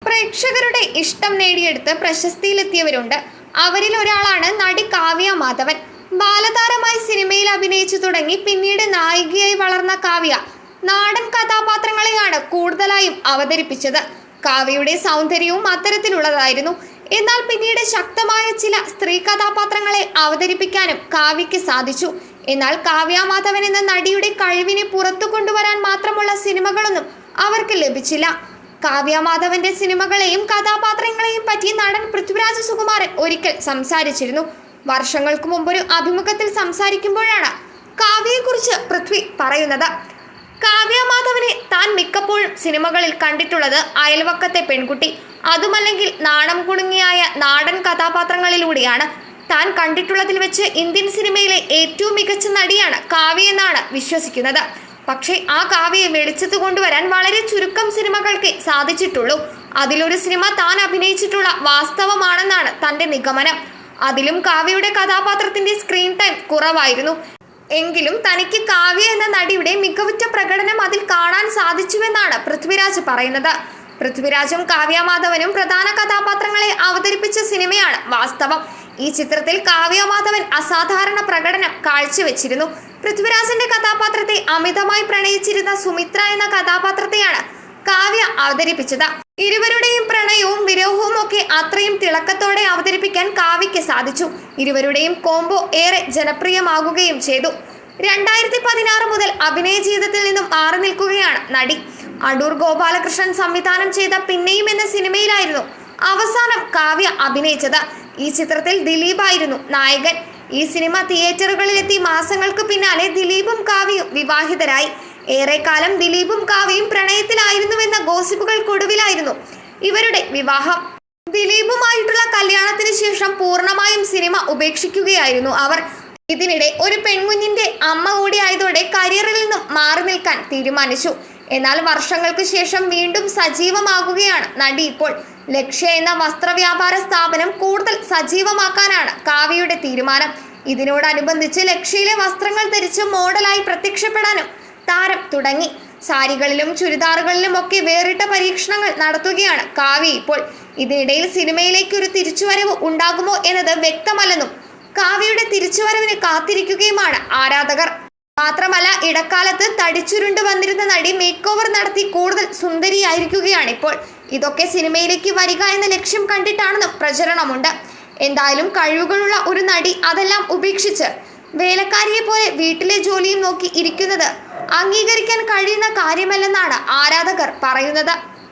പ്രേക്ഷകരുടെ ഇഷ്ടം നേടിയെടുത്ത് പ്രശസ്തിയിലെത്തിയവരുണ്ട്. അവരിൽ ഒരാളാണ് നടി കാവ്യ മാധവൻ. ബാലതാരമായി സിനിമയിൽ അഭിനയിച്ചു തുടങ്ങി പിന്നീട് നായികയായി വളർന്ന കാവ്യ നാടൻ കഥാപാത്രങ്ങളെയാണ് കൂടുതലായും അവതരിപ്പിച്ചത്. കാവ്യയുടെ സൗന്ദര്യവും അത്തരത്തിലുള്ളതായിരുന്നു. എന്നാൽ പിന്നീട് ശക്തമായ ചില സ്ത്രീ കഥാപാത്രങ്ങളെ അവതരിപ്പിക്കാനും കാവ്യയ്ക്ക് സാധിച്ചു. എന്നാൽ കാവ്യ മാധവൻ എന്ന നടിയുടെ കഴിവിനെ പുറത്തു കൊണ്ടുവരാൻ മാത്രമുള്ള സിനിമകളൊന്നും അവർക്ക് ലഭിച്ചില്ല. കാവ്യ മാധവന്റെ സിനിമകളെയും കഥാപാത്രങ്ങളെയും പറ്റി നടൻ പൃഥ്വിരാജ് സുകുമാരൻ ഒരിക്കൽ സംസാരിച്ചിരുന്നു. വർഷങ്ങൾക്ക് മുമ്പൊരു അഭിമുഖത്തിൽ സംസാരിക്കുമ്പോഴാണ് കാവ്യയെക്കുറിച്ച് പൃഥ്വി പറയുന്നത്. കാവ്യ മാധവനെ താൻ മിക്കപ്പോഴും സിനിമകളിൽ കണ്ടിട്ടുള്ളത് അയൽവക്കത്തെ പെൺകുട്ടി, അതുമല്ലെങ്കിൽ നാണം കുണുങ്ങിയായ നാടൻ കഥാപാത്രങ്ങളിലൂടെയാണ്. താൻ കണ്ടിട്ടുള്ളതിൽ വെച്ച് ഇന്ത്യൻ സിനിമയിലെ ഏറ്റവും മികച്ച നടിയാണ് കാവ്യ എന്നാണ് വിശ്വസിക്കുന്നത്. പക്ഷേ ആ കാവ്യയെ വെളിച്ചത്ത് കൊണ്ടുവരാൻ വളരെ ചുരുക്കം സിനിമകൾക്ക് സാധിച്ചിട്ടുള്ളൂ. അതിലൊരു സിനിമ താൻ അഭിനയിച്ചിട്ടുള്ള വാസ്തവമാണെന്നാണ് തൻ്റെ നിഗമനം. അതിലും കാവ്യയുടെ കഥാപാത്രത്തിന്റെ സ്ക്രീൻ ടൈം കുറവായിരുന്നു. എങ്കിലും തനിക്ക് കാവ്യ എന്ന നടിയുടെ മികവുറ്റ പ്രകടനം അതിൽ കാണാൻ സാധിച്ചുവെന്നാണ് പൃഥ്വിരാജ് പറയുന്നത്. പൃഥ്വിരാജും കാവ്യ മാധവനും പ്രധാന കഥാപാത്രങ്ങളെ അവതരിപ്പിച്ച സിനിമയാണ് വാസ്തവം. ഈ ചിത്രത്തിൽ കാവ്യ മാധവൻ അസാധാരണ പ്രകടനം കാഴ്ചവെച്ചിരുന്നു. പൃഥ്വിരാജിന്റെ കഥാപാത്രത്തെ അമിതമായി പ്രണയിച്ചിരുന്ന സുമിത്ര എന്ന കഥാപാത്രത്തെയാണ് കാവ്യ അവതരിപ്പിച്ചത്. ഇരുവരുടെയും പ്രണയവും വിരഹവും ഒക്കെ അത്രയും തിളക്കത്തോടെ അവതരിപ്പിക്കാൻ കാവ്യയ്ക്ക് സാധിച്ചു. ഇരുവരുടെയും കോംബോ ഏറെ ജനപ്രിയമാകുകയും ചെയ്തു. 2016 മുതൽ അഭിനയ ജീവിതത്തിൽ നിന്നും മാറി നിൽക്കുകയാണ് നടി. അടൂർ ഗോപാലകൃഷ്ണൻ സംവിധാനം ചെയ്ത പിന്നെയും എന്ന സിനിമയിലായിരുന്നു അവസാനം കാവ്യ അഭിനയിച്ചത്. ഈ ചിത്രത്തിൽ ദിലീപായിരുന്നു നായകൻ. ഈ സിനിമ തിയേറ്ററുകളിലെത്തി മാസങ്ങൾക്ക് പിന്നാലെ ദിലീപും കാവ്യയും വിവാഹിതരായി. ഏറെക്കാലം ദിലീപും കാവ്യയും പ്രണയത്തിലായിരുന്നുവെന്ന ഗോസിപ്പുകൾക്കൊടുവിലായിരുന്നു ഇവരുടെ വിവാഹം. ദിലീപുമായിട്ടുള്ള കല്യാണത്തിന് ശേഷം പൂർണ്ണമായും സിനിമ ഉപേക്ഷിക്കുകയായിരുന്നു അവർ. ഇതിനിടെ ഒരു പെൺകുഞ്ഞിന്റെ അമ്മ കൂടിയായതോടെ കരിയറിൽ നിന്നും മാറി നിൽക്കാൻ തീരുമാനിച്ചു. എന്നാൽ വർഷങ്ങൾക്ക് ശേഷം വീണ്ടും സജീവമാകുകയാണ് നടി ഇപ്പോൾ. ലക്ഷ്യ എന്ന വസ്ത്രവ്യാപാര സ്ഥാപനം കൂടുതൽ സജീവമാക്കാനാണ് കാവ്യയുടെ തീരുമാനം. ഇതിനോടനുബന്ധിച്ച് ലക്ഷ്യയിലെ വസ്ത്രങ്ങൾ ധരിച്ച് മോഡലായി പ്രത്യക്ഷപ്പെടാനും താരം തുടങ്ങി. സാരികളിലും ചുരിദാറുകളിലും ഒക്കെ വേറിട്ട പരീക്ഷണങ്ങൾ നടത്തുകയാണ് കാവ്യ ഇപ്പോൾ. ഇതിനിടയിൽ സിനിമയിലേക്ക് ഒരു തിരിച്ചുവരവ് ഉണ്ടാകുമോ എന്നത് വ്യക്തമല്ലെന്നും കാവ്യയുടെ തിരിച്ചുവരവിന് കാത്തിരിക്കുകയുമാണ് ആരാധകർ. മാത്രമല്ല, ഇടക്കാലത്ത് തടിച്ചുരുണ്ടു വന്നിരുന്ന നടി മേക്ക് ഓവർ നടത്തി കൂടുതൽ സുന്ദരിയായിരിക്കുകയാണ് ഇപ്പോൾ. ഇതൊക്കെ സിനിമയിലേക്ക് വരിക എന്ന ലക്ഷ്യം കണ്ടിട്ടാണെന്നും പ്രചരണമുണ്ട്. എന്തായാലും കഴിവുകളുള്ള ഒരു നടി അതെല്ലാം ഉപേക്ഷിച്ച് വേലക്കാരിയെ പോലെ വീട്ടിലെ ജോലിയും നോക്കി ഇരിക്കുന്നത് അംഗീകരിക്കാൻ കഴിയുന്ന കാര്യമല്ലെന്നാണ് ആരാധകർ പറയുന്നത്.